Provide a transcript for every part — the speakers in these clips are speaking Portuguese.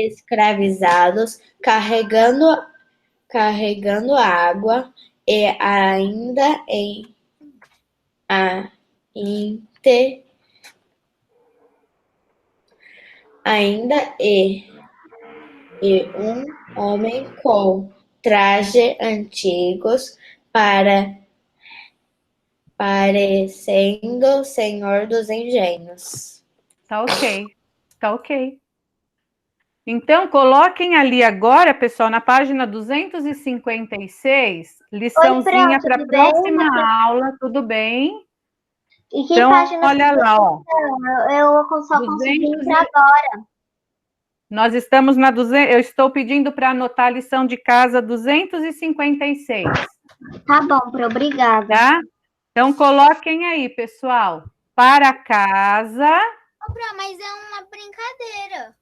escravizados, carregando água e inte- ainda e um homem com traje antigos parecendo o Senhor dos Engenhos. Tá ok, tá ok. Então, coloquem ali agora, pessoal, na página 256, liçãozinha para a próxima aula, tudo bem? E que então, página olha lá, ó. Eu só consegui entrar agora. Nós estamos na 200, eu estou pedindo para anotar a lição de casa 256. Tá bom, obrigada. Tá? Então, coloquem aí, pessoal. Para casa. Mas é uma brincadeira.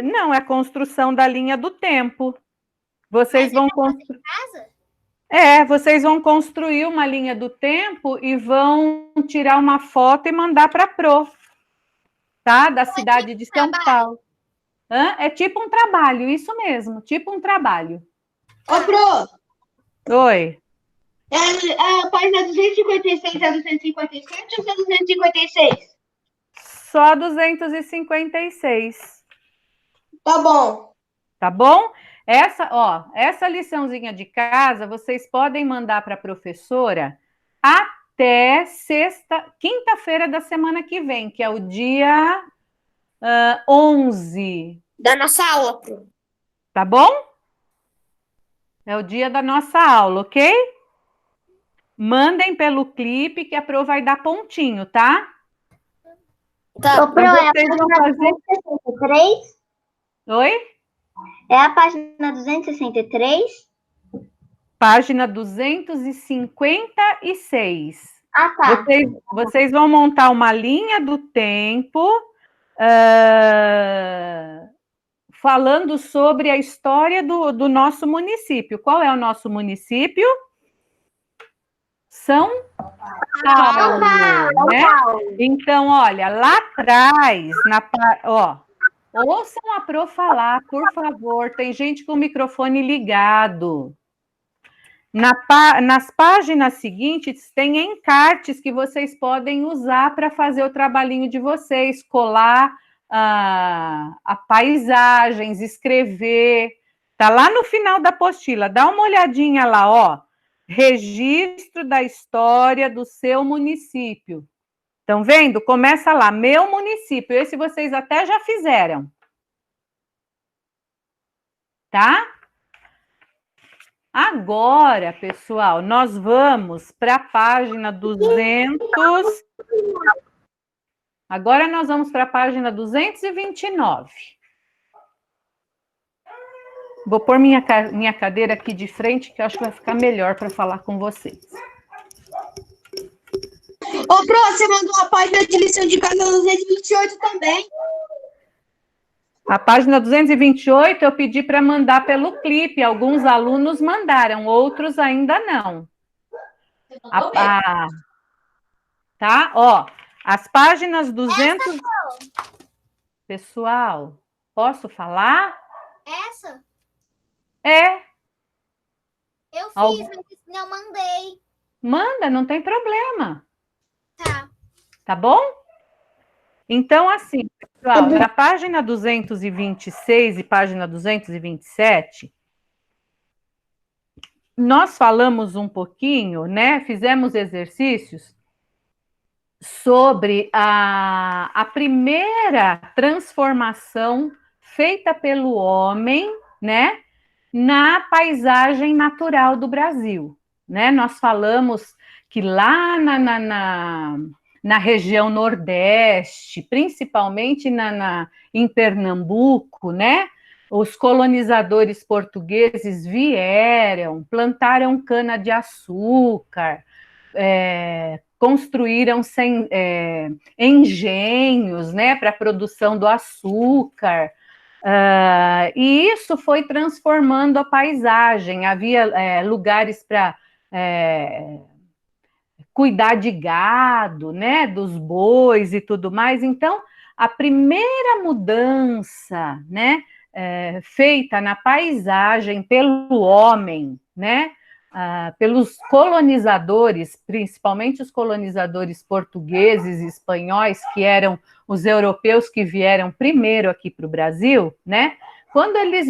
Não, é a construção da linha do tempo. Vocês vão construir. Vocês vão construir uma linha do tempo e vão tirar uma foto e mandar para a Pro, tá? Da cidade de São Paulo. É tipo um trabalho, isso mesmo, tipo um trabalho. Ô, Pro! Oi. A página 256 é 257 ou é 256? Só 256. Tá bom. Tá bom? Essa liçãozinha de casa, vocês podem mandar para a professora até quinta-feira da semana que vem, que é o dia 11. Da nossa aula, Pro. Tá bom? É o dia da nossa aula, ok? Mandem pelo clipe que a Pro vai dar pontinho, tá? Tá. Pro, então, é a página 263? Oi? É a página 263? Página 256. Ah, tá. Vocês vão montar uma linha do tempo falando sobre a história do nosso município. Qual é o nosso município? São Paulo, né? Então, olha, lá atrás, ouçam a Pro falar, por favor, tem gente com o microfone ligado. Nas páginas seguintes, tem encartes que vocês podem usar para fazer o trabalhinho de vocês, colar a paisagens, escrever. Tá lá no final da apostila, dá uma olhadinha lá, ó. Registro da história do seu município. Estão vendo? Começa lá, meu município. Esse vocês até já fizeram. Tá? Agora, pessoal, nós vamos para a página 200. Agora nós vamos para a página 229. Vou pôr minha cadeira aqui de frente, que eu acho que vai ficar melhor para falar com vocês. Ô, Pro, você mandou a página de lição de casa 228 também. A página 228 eu pedi para mandar pelo clipe. Alguns alunos mandaram, outros ainda não. Tá? Ó, as páginas 200... Pessoal, posso falar? Essa? Eu fiz, mas não mandei. Manda, não tem problema. Tá. Tá bom? Então, assim, pessoal, na página 226 e página 227, nós falamos um pouquinho, né? Fizemos exercícios sobre a primeira transformação feita pelo homem, né? Na paisagem natural do Brasil, né? Nós falamos que lá na região Nordeste, principalmente em Pernambuco, né? Os colonizadores portugueses vieram, plantaram cana-de-açúcar, construíram engenhos, né, para a produção do açúcar, e isso foi transformando a paisagem. Havia lugares para cuidar de gado, né, dos bois e tudo mais. Então, a primeira mudança, né, feita na paisagem pelo homem, né, pelos colonizadores, principalmente os colonizadores portugueses e espanhóis, que eram os europeus que vieram primeiro aqui para o Brasil, né? Quando eles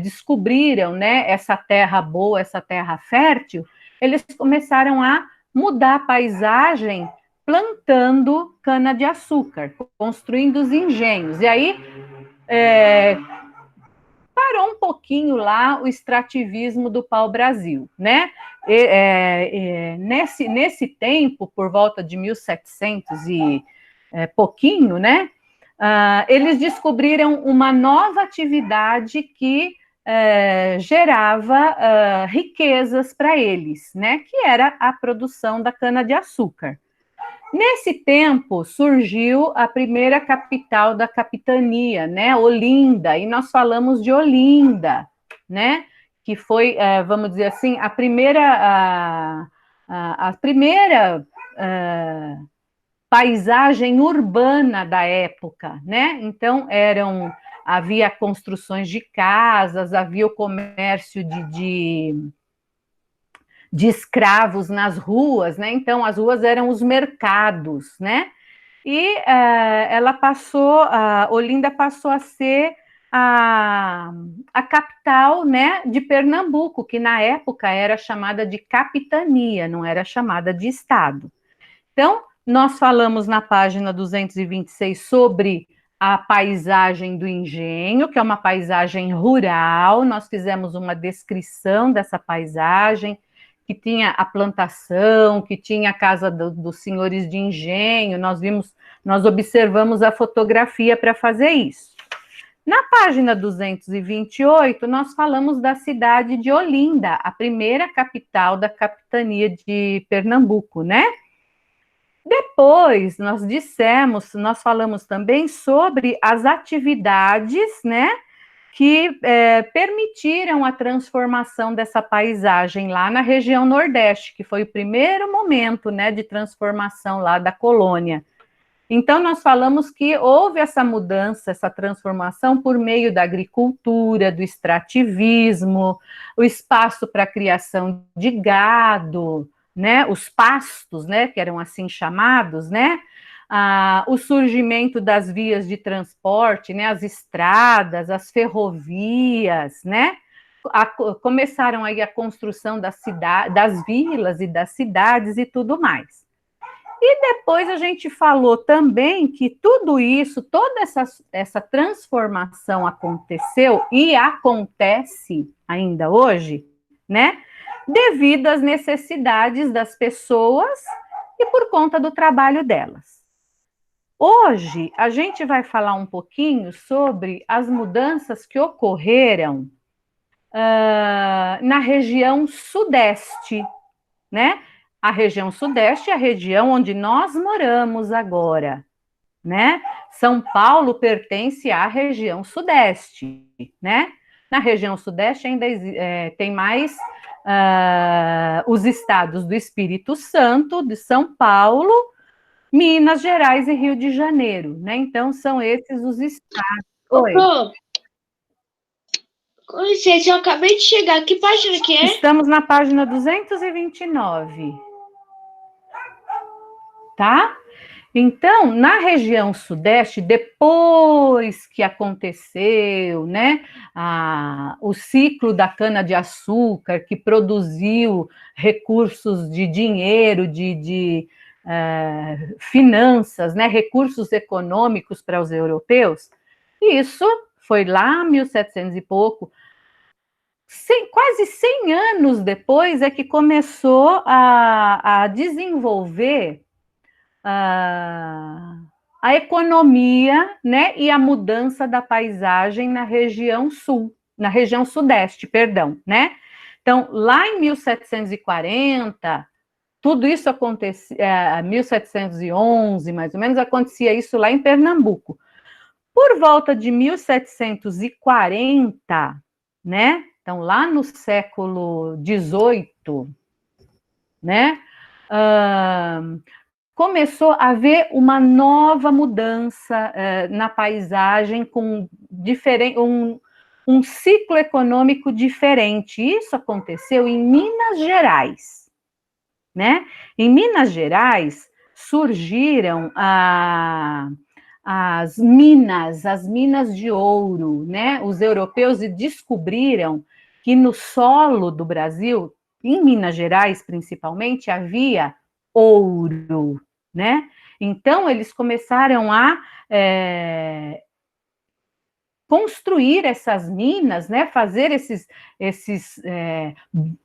descobriram, né, essa terra boa, essa terra fértil, eles começaram a mudar a paisagem plantando cana-de-açúcar, construindo os engenhos. E aí parou um pouquinho lá o extrativismo do pau-brasil, né? Nesse tempo, por volta de 1700 e pouquinho, né? Eles descobriram uma nova atividade que gerava riquezas para eles, né? Que era a produção da cana-de-açúcar. Nesse tempo, surgiu a primeira capital da capitania, né, Olinda, e nós falamos de Olinda, né, que foi, vamos dizer assim, a primeira paisagem urbana da época, né, então havia construções de casas, havia o comércio de escravos nas ruas, né? Então as ruas eram os mercados, né? E Olinda passou a ser a capital, né, de Pernambuco, que na época era chamada de capitania, não era chamada de estado. Então, nós falamos na página 226 sobre a paisagem do engenho, que é uma paisagem rural, nós fizemos uma descrição dessa paisagem, que tinha a plantação, que tinha a casa dos senhores de engenho, nós observamos a fotografia para fazer isso. Na página 228, nós falamos da cidade de Olinda, a primeira capital da capitania de Pernambuco, né? Depois, nós falamos também sobre as atividades, né, que permitiram a transformação dessa paisagem lá na região Nordeste, que foi o primeiro momento, né, de transformação lá da colônia. Então, nós falamos que houve essa mudança, essa transformação por meio da agricultura, do extrativismo, o espaço para a criação de gado, né, os pastos, né, que eram assim chamados, né, o surgimento das vias de transporte, né, as estradas, as ferrovias, né, começaram aí a construção das vilas e das cidades e tudo mais. E depois a gente falou também que tudo isso, toda essa transformação aconteceu e acontece ainda hoje, né, devido às necessidades das pessoas e por conta do trabalho delas. Hoje, a gente vai falar um pouquinho sobre as mudanças que ocorreram na região Sudeste, né? A região Sudeste é a região onde nós moramos agora, né? São Paulo pertence à região Sudeste, né? Na região Sudeste ainda tem mais os estados do Espírito Santo, de São Paulo, Minas Gerais e Rio de Janeiro, né? Então, são esses os estados. Oi. Com licença, eu acabei de chegar. Que página que é? Estamos na página 229. Tá? Então, na região Sudeste, depois que aconteceu, né, o ciclo da cana-de-açúcar, que produziu recursos de dinheiro, de finanças, né, recursos econômicos para os europeus, isso foi lá 1700 e pouco, quase 100 anos depois é que começou a desenvolver a economia, né, e a mudança da paisagem na região Sudeste, perdão, né? Então, lá em 1740, tudo isso acontecia, 1711, mais ou menos, acontecia isso lá em Pernambuco. Por volta de 1740, né? Então, lá no século XVIII, né? começou a haver uma nova mudança na paisagem, com um ciclo econômico diferente. Isso aconteceu em Minas Gerais, né? Em Minas Gerais surgiram as minas de ouro, né? Os europeus descobriram que no solo do Brasil, em Minas Gerais principalmente, havia ouro, né? Então eles começaram a construir essas minas, né? Fazer esses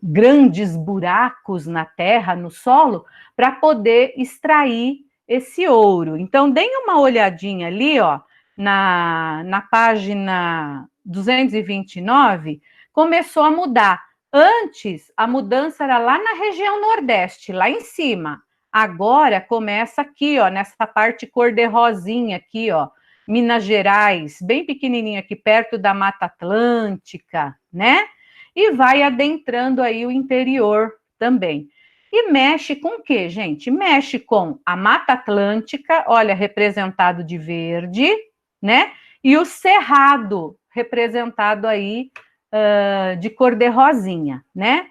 grandes buracos na terra, no solo, para poder extrair esse ouro. Então, deem uma olhadinha ali, ó, na página 229, começou a mudar. Antes, a mudança era lá na região Nordeste, lá em cima. Agora começa aqui, ó, nessa parte cor-de-rosinha aqui, ó, Minas Gerais, bem pequenininho aqui, perto da Mata Atlântica, né? E vai adentrando aí o interior também. E mexe com o quê, gente? Mexe com a Mata Atlântica, olha, representado de verde, né? E o Cerrado, representado aí de cor-de-rosinha, né?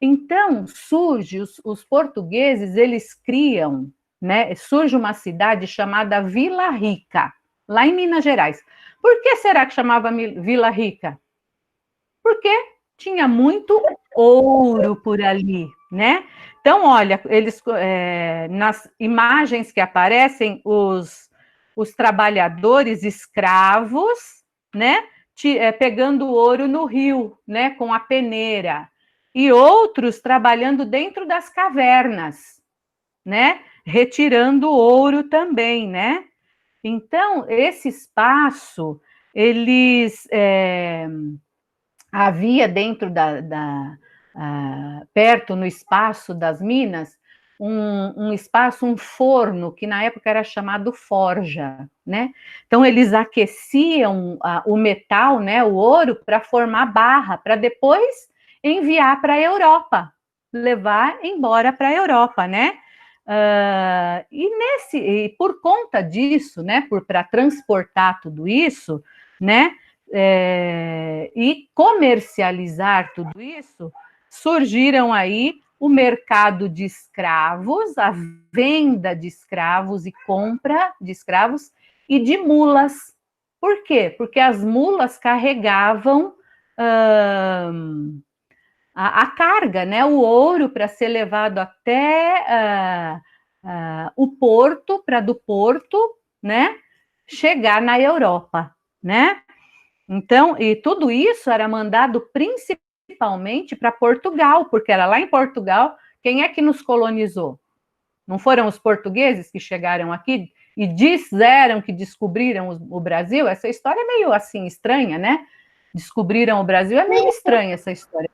Então, surge, os portugueses, eles criam, né? Surge uma cidade chamada Vila Rica, lá em Minas Gerais. Por que será que chamava Vila Rica? Porque tinha muito ouro por ali, né? Então, olha, eles nas imagens que aparecem, os trabalhadores escravos, né? Pegando ouro no rio, né? Com a peneira. E outros trabalhando dentro das cavernas, né? Retirando ouro também, né? Então, esse espaço, havia dentro perto no espaço das minas, um espaço, um forno, que na época era chamado forja, né? Então, eles aqueciam o metal, né, o ouro, para formar barra, para depois enviar para a Europa, levar embora para a Europa, né? E por conta disso, né, para transportar tudo isso, né, e comercializar tudo isso, surgiram aí o mercado de escravos, a venda de escravos e compra de escravos e de mulas. Por quê? Porque as mulas carregavam a carga, né, o ouro para ser levado até o porto, para do porto, né, chegar na Europa, né? Então, e tudo isso era mandado principalmente para Portugal, porque era lá em Portugal, quem é que nos colonizou? Não foram os portugueses que chegaram aqui e disseram que descobriram o Brasil? Essa história é meio assim estranha, né? Descobriram o Brasil, é meio estranha essa história,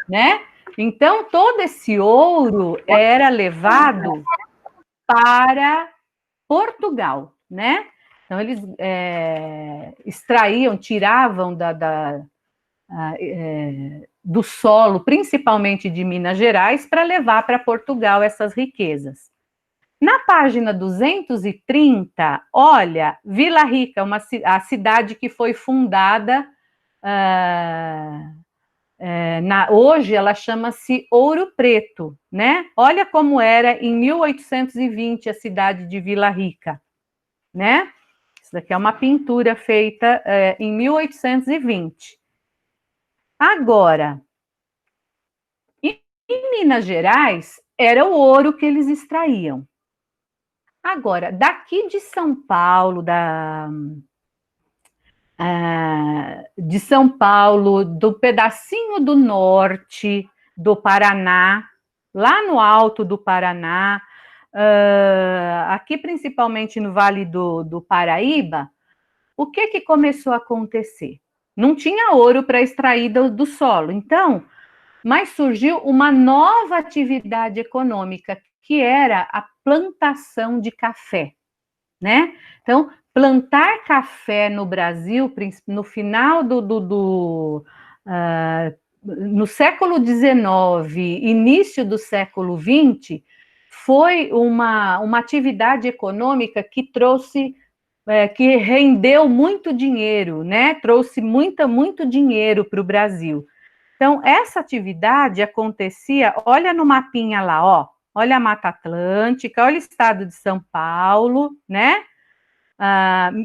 né? Então, todo esse ouro era levado para Portugal, né? Então, eles extraíam, tiravam do solo, principalmente de Minas Gerais, para levar para Portugal essas riquezas. Na página 230, olha, Vila Rica, a cidade que foi fundada, hoje ela chama-se Ouro Preto, né? Olha como era em 1820 a cidade de Vila Rica, né? Isso daqui é uma pintura feita em 1820. Agora, em Minas Gerais, era o ouro que eles extraíam. Agora, daqui de São Paulo, do pedacinho do norte do Paraná, lá no alto do Paraná, aqui principalmente no Vale do Paraíba, o que começou a acontecer? Não tinha ouro para extrair do solo, então, mas surgiu uma nova atividade econômica, que era a plantação de café, né? Então, plantar café no Brasil, no final no século XIX, início do século XX, foi uma atividade econômica que trouxe, que rendeu muito dinheiro, né? Trouxe muito dinheiro para o Brasil. Então, essa atividade acontecia, olha no mapinha lá, ó, olha a Mata Atlântica, olha o estado de São Paulo, né?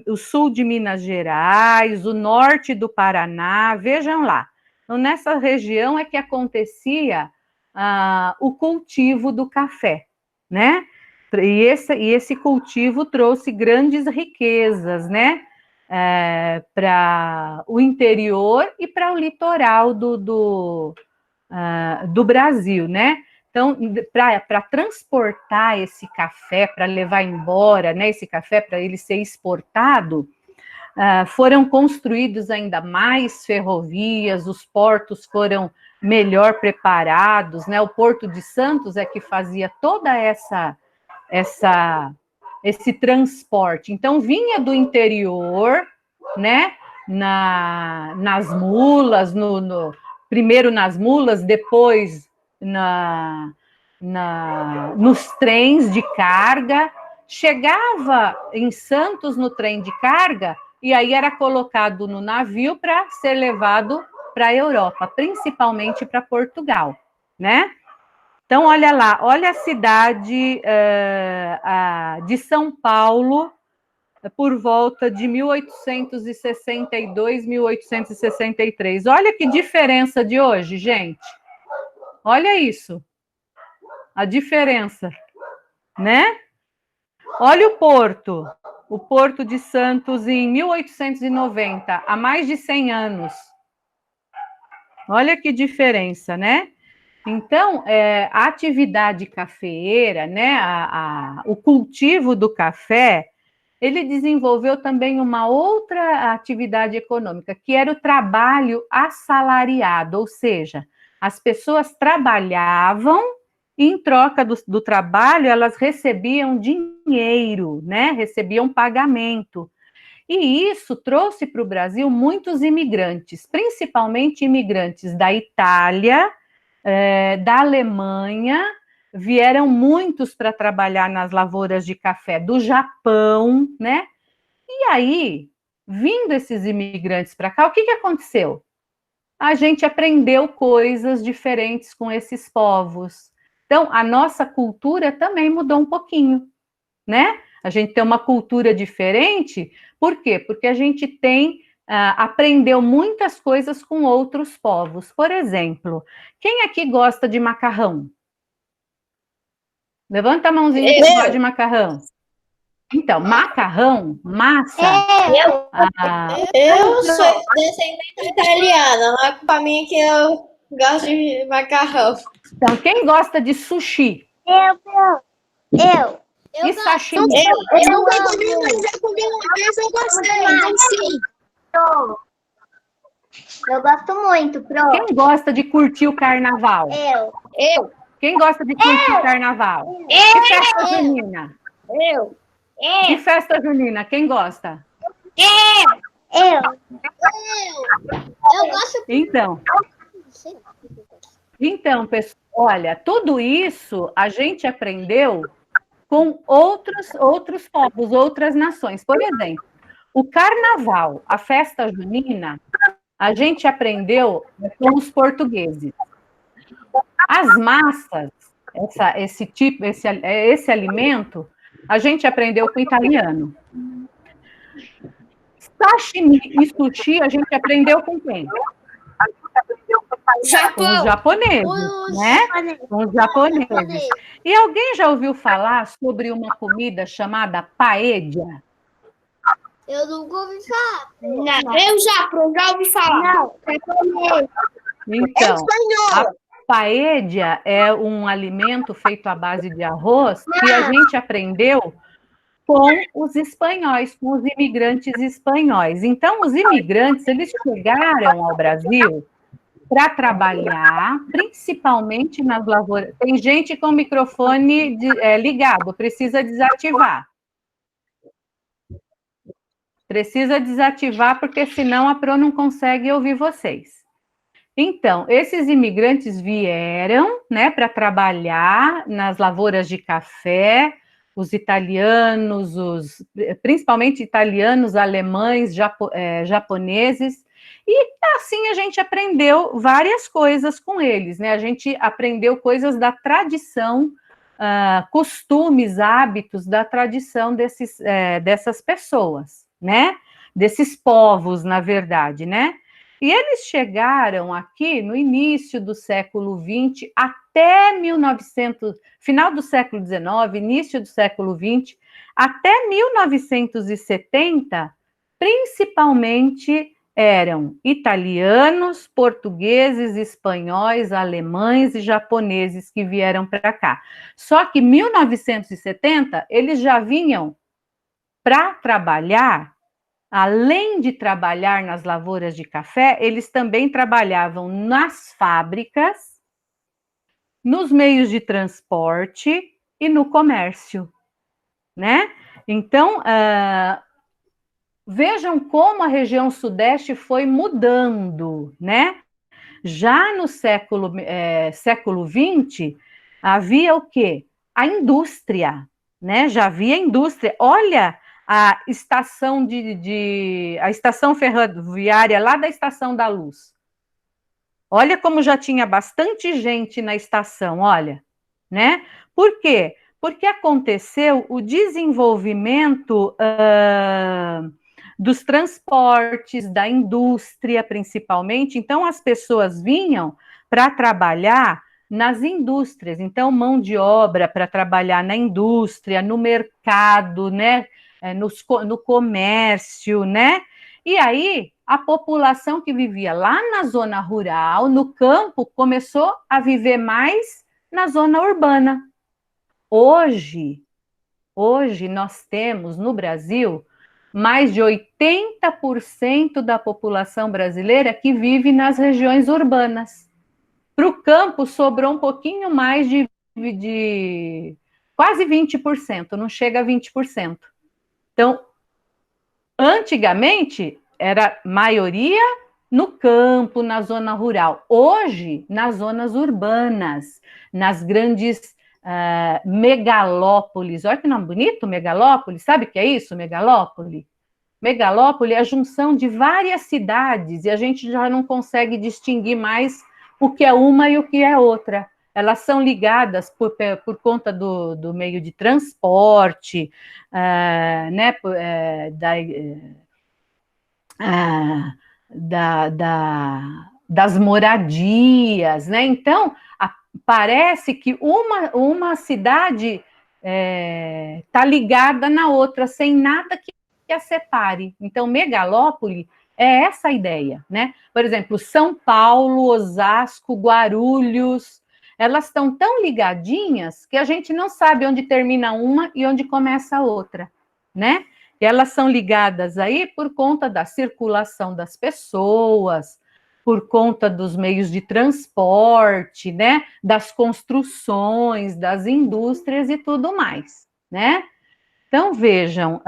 O sul de Minas Gerais, o norte do Paraná, vejam lá. Então, nessa região é que acontecia o cultivo do café, né? E esse cultivo trouxe grandes riquezas, né? Para o interior e para o litoral do Brasil, né? Então, para transportar esse café, para levar embora, né, esse café para ele ser exportado, foram construídos ainda mais ferrovias, os portos foram melhor preparados, né? O Porto de Santos é que fazia toda esse transporte. Então, vinha do interior, né? Nas mulas, primeiro nas mulas, depois nos trens de carga, chegava em Santos no trem de carga e aí era colocado no navio para ser levado para a Europa, principalmente para Portugal, né? Então, olha lá, olha a cidade de São Paulo, por volta de 1862, 1863. Olha que diferença de hoje, gente. Olha isso, a diferença, né? Olha o Porto de Santos em 1890, há mais de 100 anos. Olha que diferença, né? Então, a atividade cafeeira, né, o cultivo do café, ele desenvolveu também uma outra atividade econômica, que era o trabalho assalariado, ou seja, as pessoas trabalhavam e, em troca do trabalho, elas recebiam dinheiro, né? Recebiam pagamento. E isso trouxe para o Brasil muitos imigrantes, principalmente imigrantes da Itália, da Alemanha, vieram muitos para trabalhar nas lavouras de café do Japão, né? E aí, vindo esses imigrantes para cá, o que aconteceu? A gente aprendeu coisas diferentes com esses povos. Então, a nossa cultura também mudou um pouquinho, né? A gente tem uma cultura diferente, por quê? Porque a gente aprendeu muitas coisas com outros povos. Por exemplo, quem aqui gosta de macarrão? Levanta a mãozinha que gosta de macarrão. Então, macarrão, massa. Eu sou descendente italiana, não é culpa minha que eu gosto de macarrão. Então, quem gosta de sushi? Eu. E sashimi? Eu nunca comi, mas já comi uma vez, eu gostei. Então, sim. Eu gosto muito, Pro. Quem gosta de curtir o carnaval? Eu. Quem gosta de curtir o carnaval? E festa junina? E festa junina, quem gosta? Eu. Eu gosto. Então, pessoal, olha, tudo isso a gente aprendeu com outros povos, outras nações. Por exemplo, o carnaval, a festa junina, a gente aprendeu com os portugueses. As massas, esse alimento, a gente aprendeu com o italiano. Sashimi e sushi, a gente aprendeu com quem? Com os japoneses, né? Com os japoneses. E alguém já ouviu falar sobre uma comida chamada paella? Eu nunca ouvi falar. Não, eu já ouvi falar. Não. Então, a paella é um alimento feito à base de arroz que a gente aprendeu com os espanhóis, com os imigrantes espanhóis. Então, os imigrantes, eles chegaram ao Brasil para trabalhar, principalmente nas lavouras. Tem gente com o microfone ligado, precisa desativar. Precisa desativar, porque senão a Pro não consegue ouvir vocês. Então, esses imigrantes vieram, né, para trabalhar nas lavouras de café, os italianos, principalmente italianos, alemães, japoneses, e assim a gente aprendeu várias coisas com eles, né? A gente aprendeu coisas da tradição, costumes, hábitos da tradição dessas pessoas, né? Desses povos, na verdade, né? E eles chegaram aqui no início do século XX até 1900, final do século XIX, início do século XX, até 1970, principalmente eram italianos, portugueses, espanhóis, alemães e japoneses que vieram para cá. Só que em 1970, eles já vinham para trabalhar. Além de trabalhar nas lavouras de café, eles também trabalhavam nas fábricas, nos meios de transporte e no comércio, né? Então, vejam como a região sudeste foi mudando, né? Já no século XX, havia o quê? A indústria, né? Já havia indústria. Olha a estação a estação ferroviária lá da Estação da Luz. Olha como já tinha bastante gente na estação, olha, né? Por quê? Porque aconteceu o desenvolvimento dos transportes, da indústria, principalmente. Então, as pessoas vinham para trabalhar nas indústrias. Então, mão de obra para trabalhar na indústria, no mercado, né? No comércio, né? E aí, a população que vivia lá na zona rural, no campo, começou a viver mais na zona urbana. Hoje nós temos no Brasil mais de 80% da população brasileira que vive nas regiões urbanas. Para o campo, sobrou um pouquinho mais de quase 20%, não chega a 20%. Então, antigamente, era maioria no campo, na zona rural. Hoje, nas zonas urbanas, nas grandes megalópolis. Olha que nome bonito, megalópole. Sabe o que é isso, megalópole? Megalópole é a junção de várias cidades e a gente já não consegue distinguir mais o que é uma e o que é outra. Elas são ligadas por conta do meio de transporte, né, das moradias, né? Então, parece que uma cidade está ligada na outra, sem nada que a separe. Então, megalópole é essa a ideia, né? Por exemplo, São Paulo, Osasco, Guarulhos, elas estão tão ligadinhas que a gente não sabe onde termina uma e onde começa a outra, né? E elas são ligadas aí por conta da circulação das pessoas, por conta dos meios de transporte, né? Das construções, das indústrias e tudo mais, né? Então, vejam,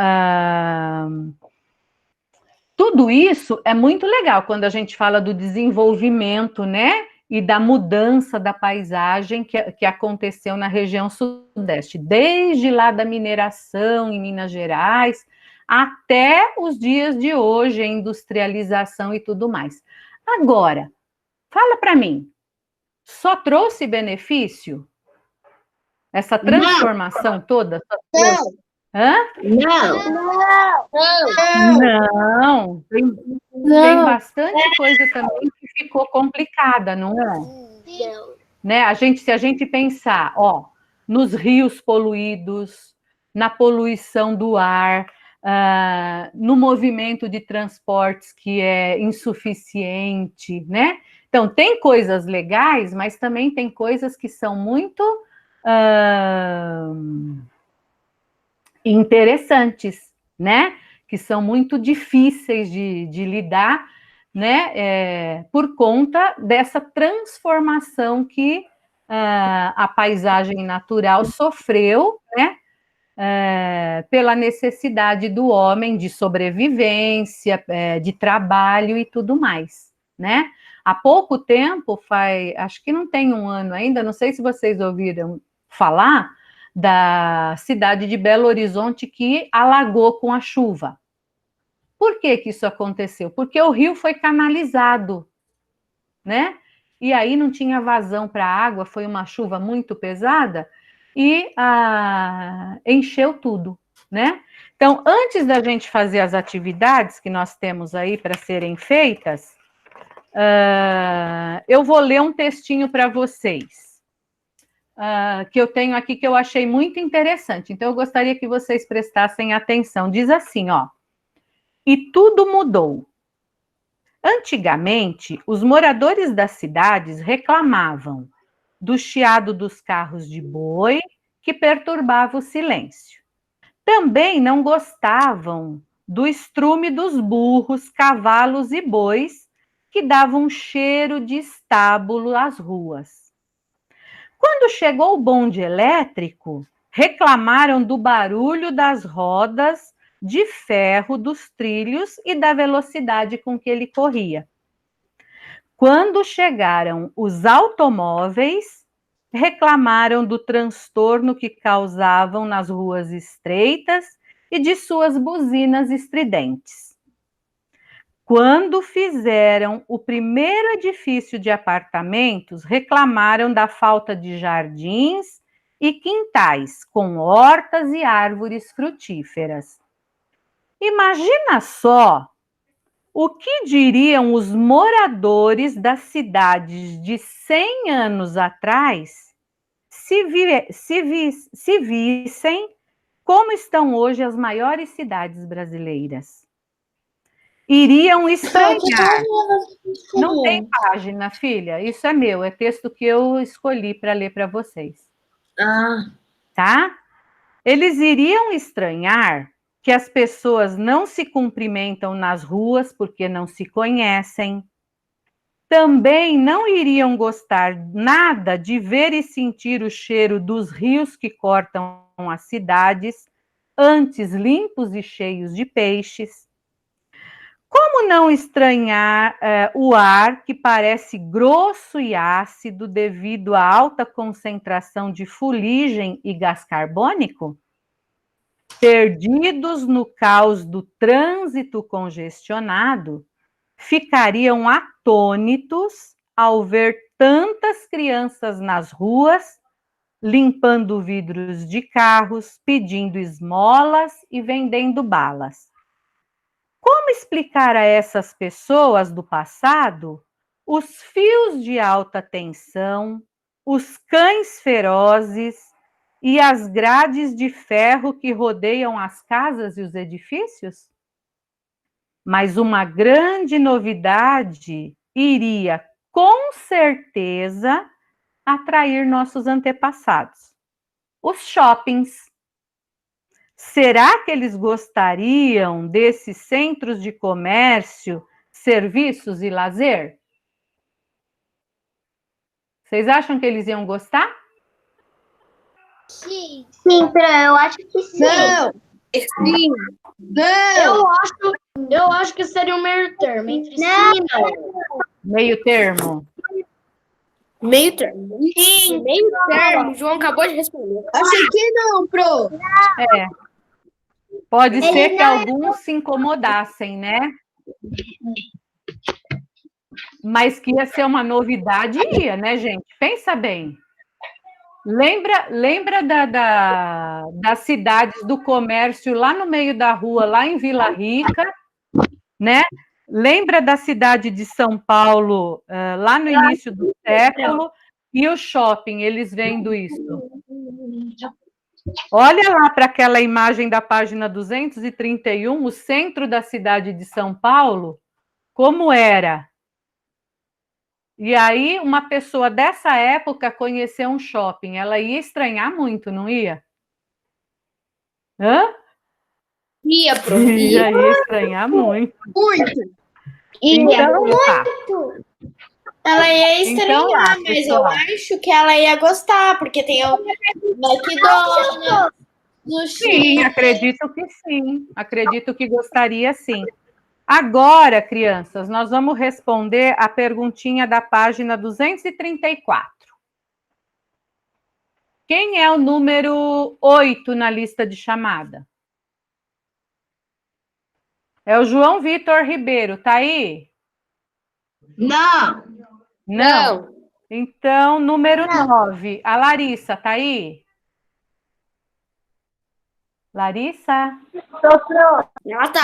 tudo isso é muito legal quando a gente fala do desenvolvimento, né? E da mudança da paisagem que aconteceu na região sudeste, desde lá da mineração em Minas Gerais, até os dias de hoje, a industrialização e tudo mais. Agora, fala para mim, só trouxe benefício? Essa transformação toda? Não. Hã? Não. Tem bastante coisa também que ficou complicada, não é? Né? Se a gente pensar, ó, nos rios poluídos, na poluição do ar, no movimento de transportes que é insuficiente, né? Então, tem coisas legais, mas também tem coisas que são muito interessantes, né? Que são muito difíceis de lidar, né? Por conta dessa transformação que a paisagem natural sofreu, né? Pela necessidade do homem de sobrevivência, de trabalho e tudo mais, né? Há pouco tempo, acho que não tem um ano ainda, não sei se vocês ouviram falar da cidade de Belo Horizonte que alagou com a chuva. Por que que isso aconteceu? Porque o rio foi canalizado, né? E aí não tinha vazão para a água, foi uma chuva muito pesada e encheu tudo, né? Então, antes da gente fazer as atividades que nós temos aí para serem feitas, eu vou ler um textinho para vocês, que eu tenho aqui, que eu achei muito interessante. Então, eu gostaria que vocês prestassem atenção. Diz assim, ó. E tudo mudou. Antigamente, os moradores das cidades reclamavam do chiado dos carros de boi, que perturbava o silêncio. Também não gostavam do estrume dos burros, cavalos e bois, que davam um cheiro de estábulo às ruas. Quando chegou o bonde elétrico, reclamaram do barulho das rodas de ferro dos trilhos e da velocidade com que ele corria. Quando chegaram os automóveis, reclamaram do transtorno que causavam nas ruas estreitas e de suas buzinas estridentes. Quando fizeram o primeiro edifício de apartamentos, reclamaram da falta de jardins e quintais com hortas e árvores frutíferas. Imagina só o que diriam os moradores das cidades de 100 anos atrás se vissem como estão hoje as maiores cidades brasileiras. Iriam estranhar. Não tem página, filha. Isso é meu, é texto que eu escolhi para ler para vocês. Tá? Eles iriam estranhar que as pessoas não se cumprimentam nas ruas porque não se conhecem. Também não iriam gostar nada de ver e sentir o cheiro dos rios que cortam as cidades, antes limpos e cheios de peixes. Como não estranhar o ar que parece grosso e ácido devido à alta concentração de fuligem e gás carbônico? Perdidos no caos do trânsito congestionado, ficariam atônitos ao ver tantas crianças nas ruas, limpando vidros de carros, pedindo esmolas e vendendo balas. Como explicar a essas pessoas do passado os fios de alta tensão, os cães ferozes e as grades de ferro que rodeiam as casas e os edifícios? Mas uma grande novidade iria, com certeza, atrair nossos antepassados: os shoppings. Será que eles gostariam desses centros de comércio, serviços e lazer? Vocês acham que eles iam gostar? Sim. Sim, eu acho que sim. Não! Sim! Não! Eu acho que seria um meio termo entre sim Não. e não. Meio termo. Meio termo. Sim! Meio termo. João acabou de responder. Achei que não, Pro! É. Pode Ele ser que não é alguns se incomodassem, né? Mas que ia ser uma novidade, ia, né, gente? Pensa bem. Lembra das cidades do comércio lá no meio da rua, lá em Vila Rica, né? Lembra da cidade de São Paulo, lá no início do século, e o shopping, eles vendo isso. Olha lá para aquela imagem da página 231, o centro da cidade de São Paulo, como era. E aí, uma pessoa dessa época conheceu um shopping, ela ia estranhar muito, não ia? Hã? Ia, Pro. Ia estranhar muito. Muito! Então, tá. Ela ia Então, estranhar, lá, mas eu pessoal. acho que ela ia gostar, porque tem o McDonald's, Sim, acredito que sim. Acredito que gostaria, sim. Agora, crianças, nós vamos responder a perguntinha da página 234. Quem é o número 8 na lista de chamada? É o João Vitor Ribeiro, tá aí? Não. Não. Então, número 9, a Larissa, tá aí? Larissa? Ela tá.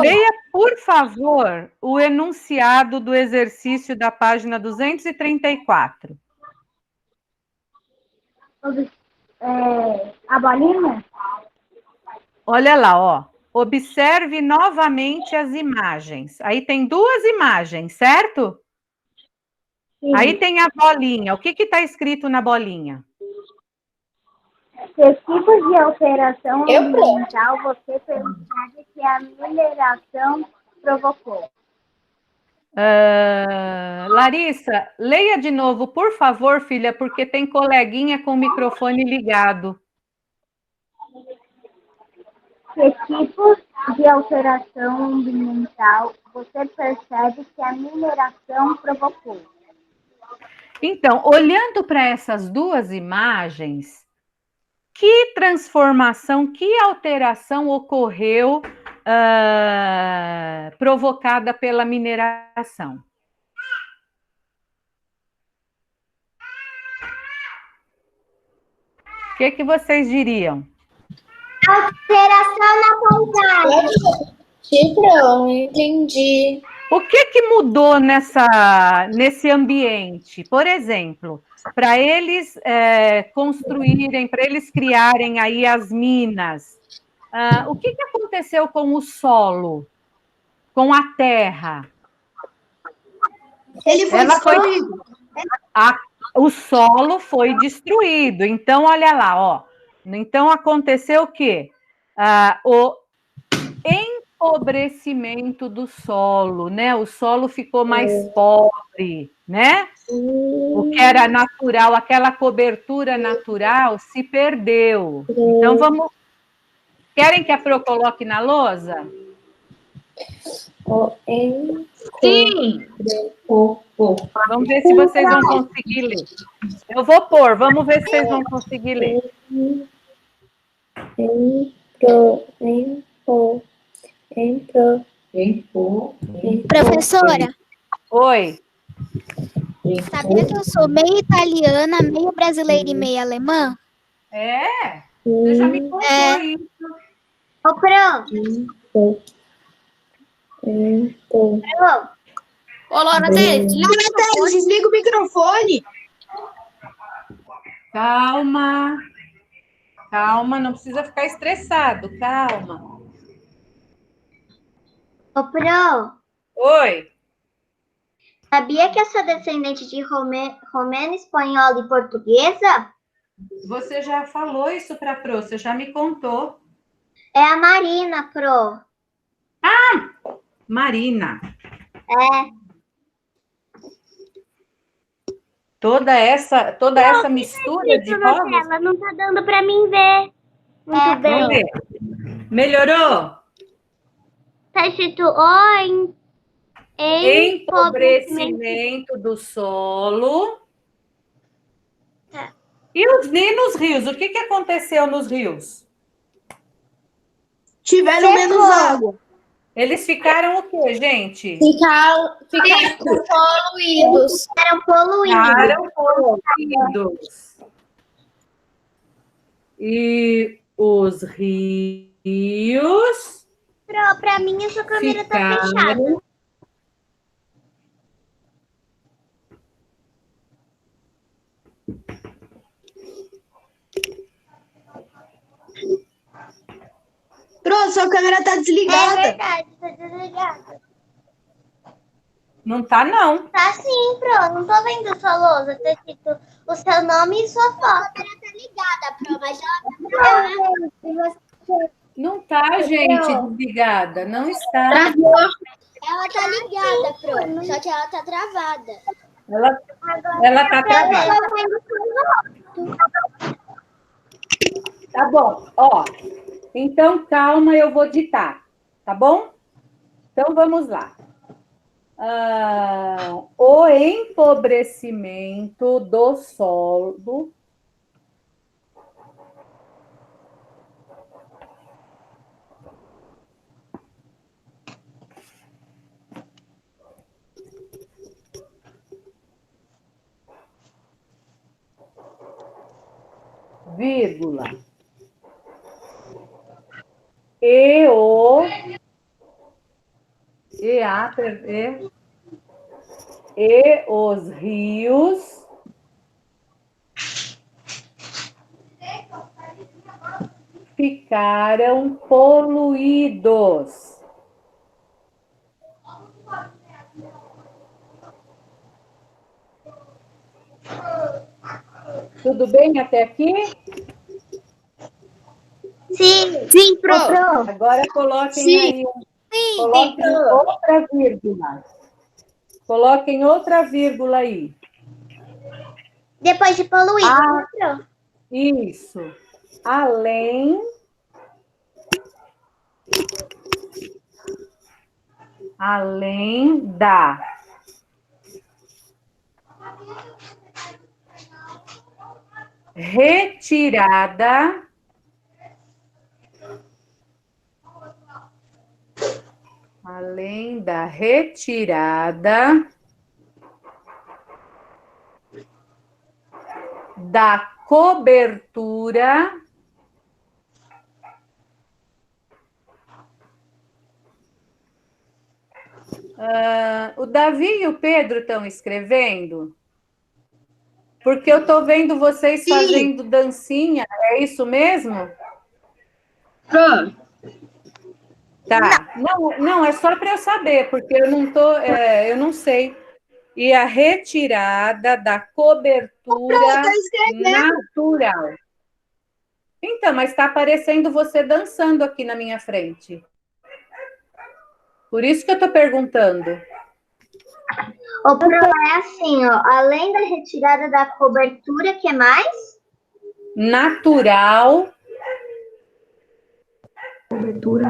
Leia, por favor, o enunciado do exercício da página 234. A bolinha? Olha lá, ó. Observe novamente as imagens. Aí tem duas imagens, certo? Sim. Aí tem a bolinha. O que está escrito na bolinha? Que tipo de alteração Eu ambiental você percebe que a mineração provocou? Larissa, leia de novo, por favor, filha, porque tem coleguinha com o microfone ligado. Que tipo de alteração ambiental você percebe que a mineração provocou? Então, olhando para essas duas imagens, que transformação, que alteração ocorreu provocada pela mineração? O que vocês diriam? Alteração na paisagem. Tipo, eu não entendi. O que mudou nesse ambiente? Por exemplo, para eles construírem, para eles criarem aí as minas, o que aconteceu com o solo, com a terra? Ele foi destruído. O solo foi destruído. Então, olha lá, ó. Então, aconteceu o quê? O empobrecimento do solo, né? O solo ficou mais pobre, né? O que era natural, aquela cobertura natural se perdeu. Então, vamos... Querem que a Pro coloque na lousa? Sim. Vamos ver se vocês vão conseguir ler. Eu vou pôr, vamos ver se vocês vão conseguir ler. Professora, Oi. sabia que eu sou meio italiana, meio brasileira e meio alemã? É? Você já me contou isso. Ô, Pro. Ô, Laura Teles, Desliga o microfone. Calma. Calma, não precisa ficar estressado. Calma. Ô, Pro. Oi. Sabia que eu sou descendente de romena, espanhola e portuguesa? Você já falou isso para a Pro, você já me contou. É a Marina, Pro. Marina, É. toda essa mistura de povos. Ela não tá dando pra mim ver. Muito bem. Vamos ver. Melhorou? Tá escrito Empobrecimento do solo. E nos rios? O que aconteceu nos rios? Tiveram menos água. Eles ficaram o quê, gente? Ficaram poluídos. Eram poluídos. Ficaram poluídos. E os rios Pra mim, essa câmera tá fechada. ficaram... Pro, sua câmera tá É desligada. verdade, tá desligada. Não tá, não. Tá sim, Pro. Não tô vendo sua lousa. Tá escrito o seu nome e sua foto. A câmera tá ligada, Pro, mas ela Não tá, gente, desligada. Não está. tá ligada, Pro, só que ela tá travada. Ela tá travada. Tá bom, ó. Então, calma, eu vou ditar, tá bom? Então, vamos lá. O empobrecimento do solo vírgula e os rios ficaram poluídos. Tudo bem até aqui? Sim, pro. Agora coloquem coloquem outra vírgula. Coloquem outra vírgula aí. Depois de poluído, pro. Isso. Além da retirada da cobertura o Davi e o Pedro estão escrevendo? Porque eu estou vendo vocês fazendo dancinha, é isso mesmo? Tá. Não, é só para eu saber, porque eu não sei. E a retirada da cobertura natural. Então, mas está aparecendo você dançando aqui na minha frente. Por isso que eu estou perguntando. O pro é assim, ó. Além da retirada da cobertura, que mais? Natural. Cobertura.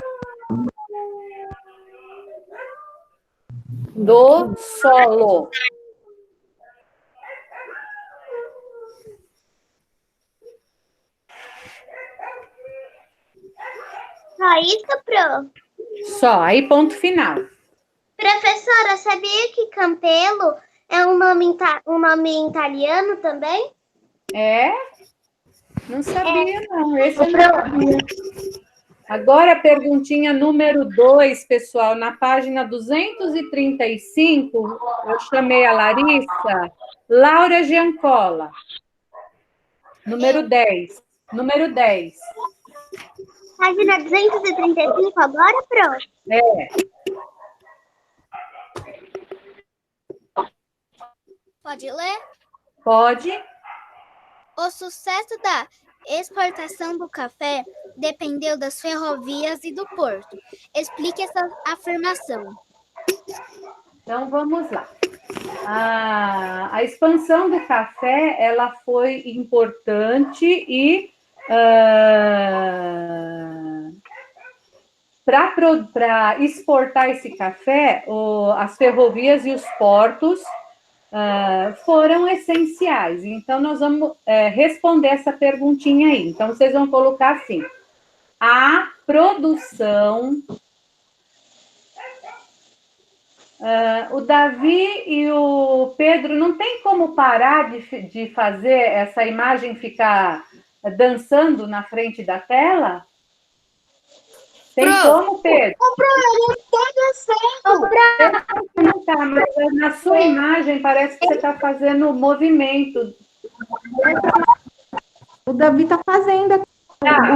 Do solo. Só isso, pro? Só, aí ponto final. Professora, sabia que Campelo é um nome em italiano também? É? Não sabia, não. Esse eu não sabia. Agora, a perguntinha número 2, pessoal. Na página 235, eu chamei a Larissa. Laura Giancola. Número 10. Número 10. Página 235 agora, pro? É. Pode ler? Pode. O sucesso da exportação do café dependeu das ferrovias e do porto. Explique essa afirmação. Então, vamos lá. A expansão do café, ela foi importante e para exportar esse café, as ferrovias e os portos foram essenciais. Então, nós vamos responder essa perguntinha aí. Então, vocês vão colocar assim: a produção... o Davi e o Pedro, não tem como parar de fazer essa imagem ficar dançando na frente da tela? Tem como, Pedro? Eu tô dançando. Não tá, mas na sua imagem parece que você está fazendo movimento. O Davi tá fazendo aqui.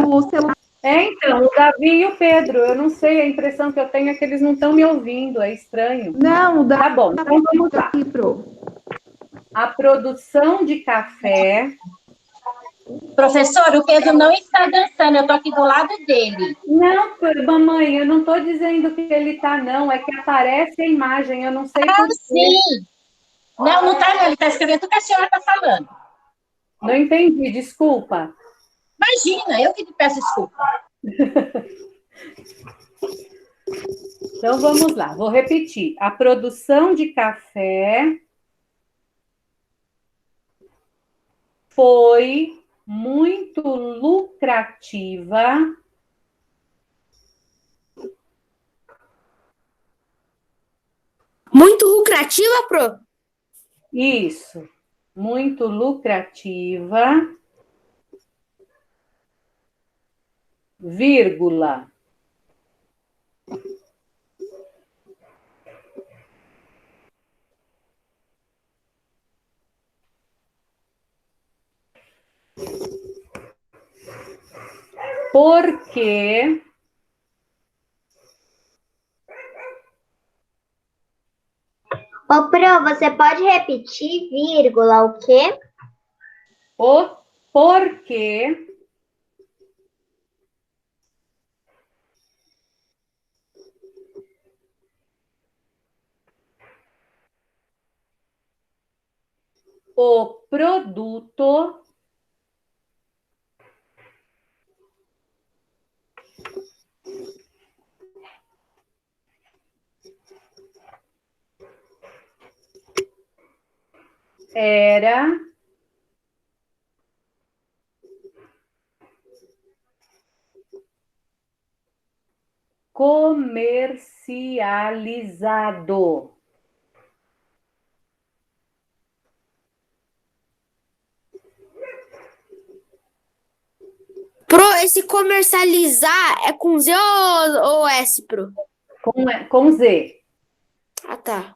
O celular. Então, o Davi e o Pedro, eu não sei, a impressão que eu tenho é que eles não estão me ouvindo, é estranho. Não, o Davi Tá bom, então vamos lá. aqui, pro. A produção de café... Professor, o Pedro não está dançando, eu estou aqui do lado dele. Não, mamãe, eu não estou dizendo que ele está, não, é que aparece a imagem, eu não sei por quê. Sim. Não está não, ele está escrevendo o que a senhora está falando. Não entendi, desculpa. Imagina, eu que te peço desculpa. Então, vamos lá, vou repetir. A produção de café foi muito lucrativa. Muito lucrativa, pro? Isso, muito lucrativa, vírgula. Porque Ô, Pro, você pode repetir, vírgula, o quê? o porquê o produto era comercializado. Pro, esse comercializar é com Z ou S, pro? Com Z. Ah, tá.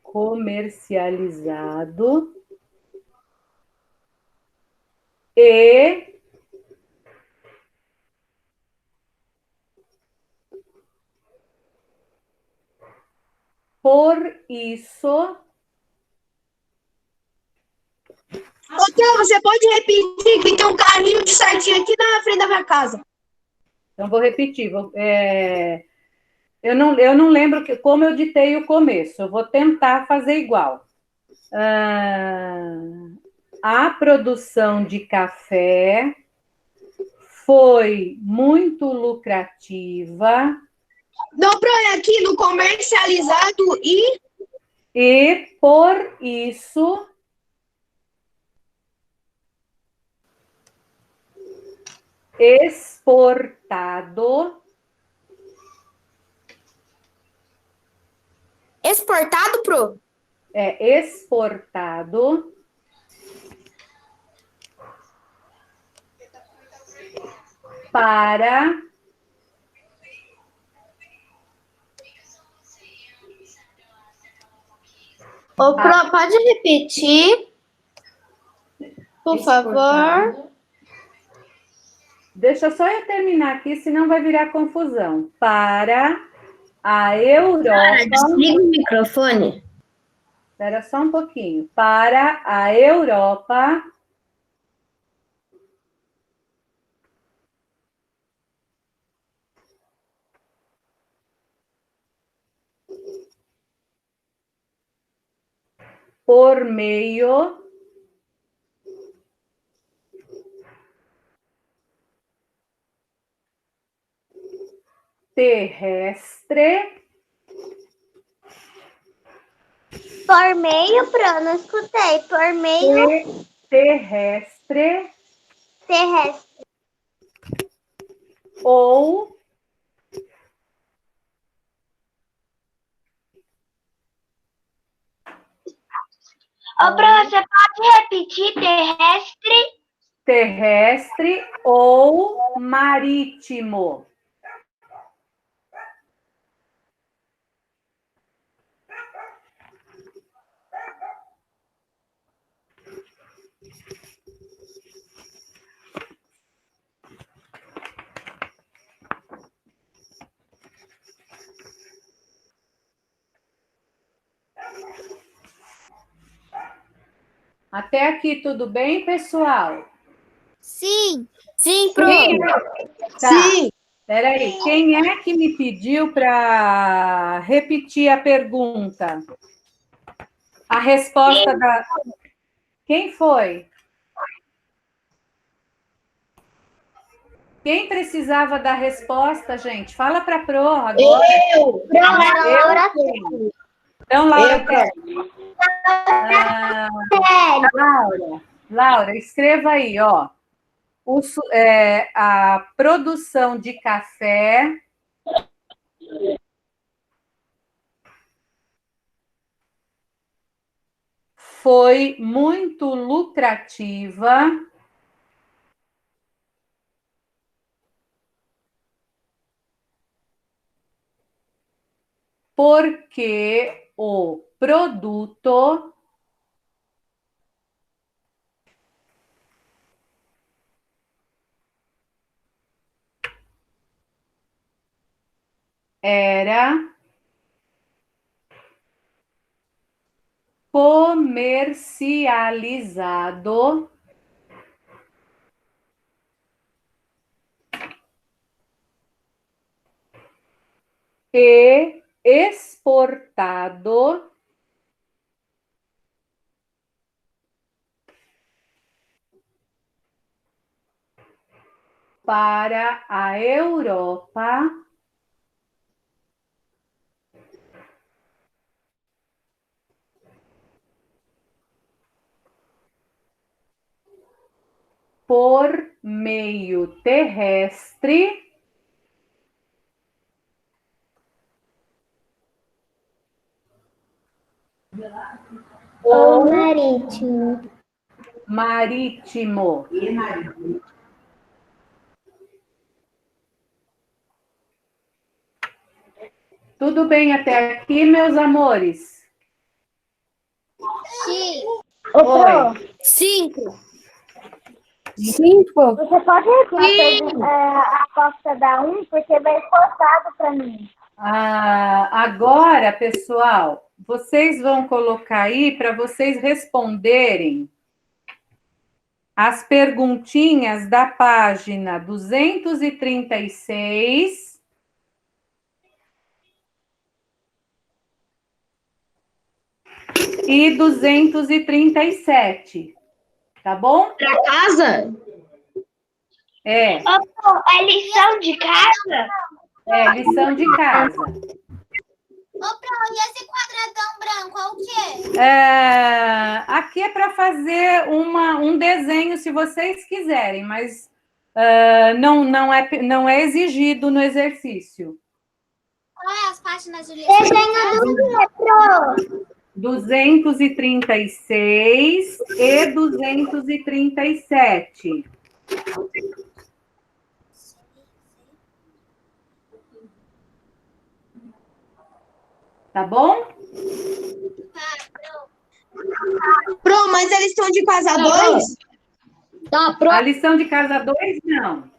Comercializado e por isso Ô, Theo, você pode repetir que tem um carrinho de sardinha aqui na frente da minha casa. Então, vou repetir. Eu não lembro como eu ditei o começo. Eu vou tentar fazer igual. A produção de café foi muito lucrativa Não, Pro, é aqui no comercializado e, por isso, exportado Exportado, pro? exportado para Ô, Pro, pode repetir, por favor? Deixa só eu terminar aqui, senão vai virar confusão. Para a Europa. Desliga o microfone. Espera só um pouquinho. Para a Europa. Por meio terrestre. Por meio, Pro, não escutei. Por meio Terrestre terrestre. ou Ô, Pro, você pode repetir terrestre ou marítimo. Até aqui tudo bem, pessoal? Sim, Sim, pro. Tá. Sim. Espera aí. Quem é que me pediu para repetir a pergunta? A resposta da... Quem foi? Quem precisava da resposta, gente? Fala para a Pro agora. Eu. Então, Laura, Eu, Pro. Laura, escreva aí, ó. A produção de café foi muito lucrativa porque o produto era comercializado e exportado para a Europa por meio terrestre ou marítimo. Tudo bem até aqui, meus amores? Sim. Oi. 5. Você pode repetir a aposta da 1, porque vai cortado para mim. Agora, pessoal, vocês vão colocar aí para vocês responderem as perguntinhas da página 236 e 237, tá bom? Pra casa? É, É lição de casa? lição de casa. Ô, Pro, e esse quadradão branco é o quê? Aqui é para fazer um desenho, se vocês quiserem, mas não é exigido no exercício. Qual é as páginas de lição? Desenho do quê, Pro? 236 e 237. Tá bom? Pro, mas eles estão de casa 2? A lição de casa 2, não.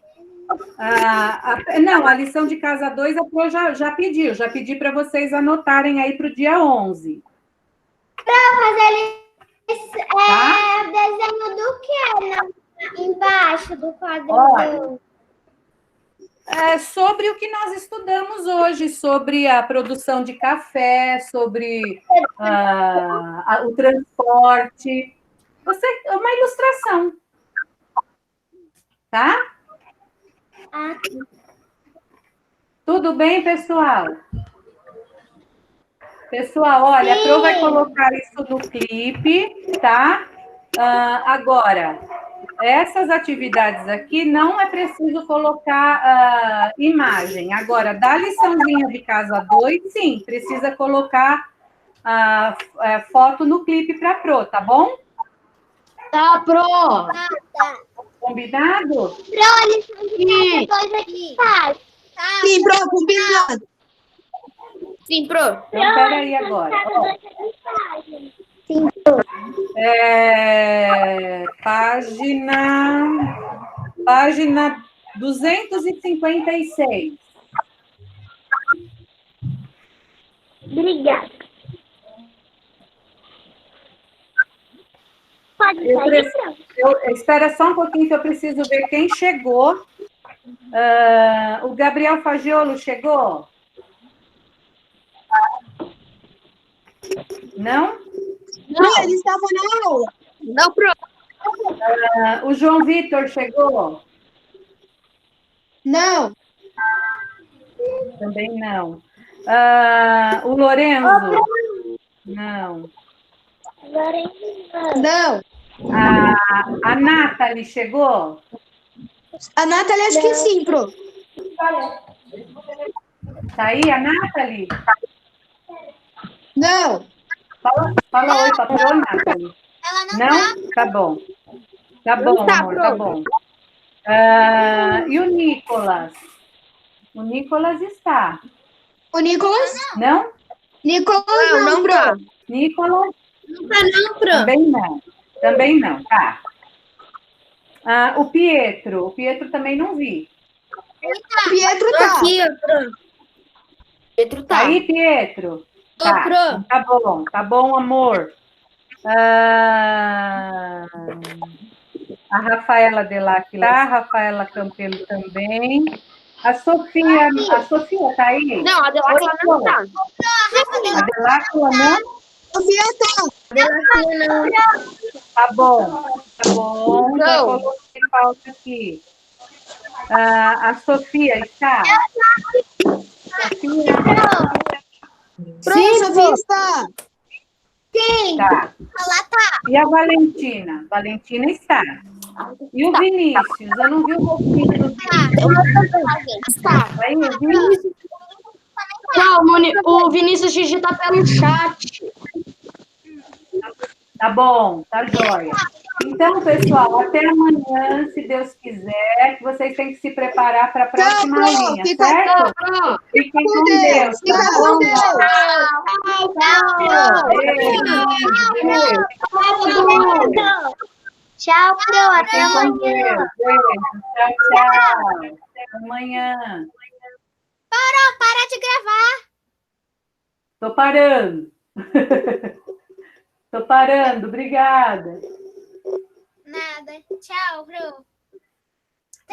Não, a lição de casa 2 a Pro já pediu. Já pedi para vocês anotarem aí para o dia 11. Mas eles Tá? desenho do quê embaixo do quadro? Olha. Sobre o que nós estudamos hoje, sobre a produção de café, sobre o transporte. Uma ilustração. Tá? Tudo bem, pessoal? Pessoal, olha, a Pro vai colocar isso no clipe, tá? Agora, essas atividades aqui não é preciso colocar imagem. Agora, da liçãozinha de casa 2, sim, precisa colocar foto no clipe para Pro, tá bom? Tá, Pro. Combinado? Depois aqui tá. Sim, Pro, combinado. Sim, Pro. Então, peraí agora. Ó. Página 256. Obrigada. Pode sair, Espera só um pouquinho que eu preciso ver quem chegou. O Gabriel Fagiolo chegou? Não? Não, eles estavam na aula. Não, Pro. O João Vitor chegou? Não. Também não. O Lorenzo? Não. Não. A Nathalie chegou? A Nathalie acho que sim, Pro. Tá aí a Nathalie? Não. Fala oi pra Pro, Nathalie. Ela não, Não? Tá bom. Tá bom, amor, tá bom. E o Nicolas? O Nicolas está. O Nicolas? Não? Nicolas não, Pro. Nicolas? Não tá não, Pro. Também não. Também não, tá. O Pietro também não vi. O Pietro tá. Aqui, ó, Pro. Pedro Tá tá. aí, Pietro? Tá, Pro. tá bom, amor. A Rafaela Delac lá, a Rafaela Campelo também. A Sofia tá aí? Não, a Deláquila não tá. A Deláquila não? Sofia tá. Tá bom. Já coloquei pauta aqui. A Sofia está? Sofia? Pro, Sofia está. Tá. ela tá. E a Valentina? Valentina está. E o Vinícius? Eu não vi o rostinho do Vinícius. Tá. Aí, o Vinícius? O Vinícius Gigi tá pelo chat. Tá bom, tá jóia. Então, pessoal, até amanhã, se Deus quiser, que vocês têm que se preparar para a próxima Pro. aulinha, Fica certo? Pro. Fiquem com Deus, tá Fica bom? com Deus. Beijo. Tchau, Pro. Até Fiquem com amanhã. Deus. Beijo. Tchau, tchau. Até amanhã. Para de gravar. Tô parando. Tô parando, obrigada. Nada. Tchau, Pro.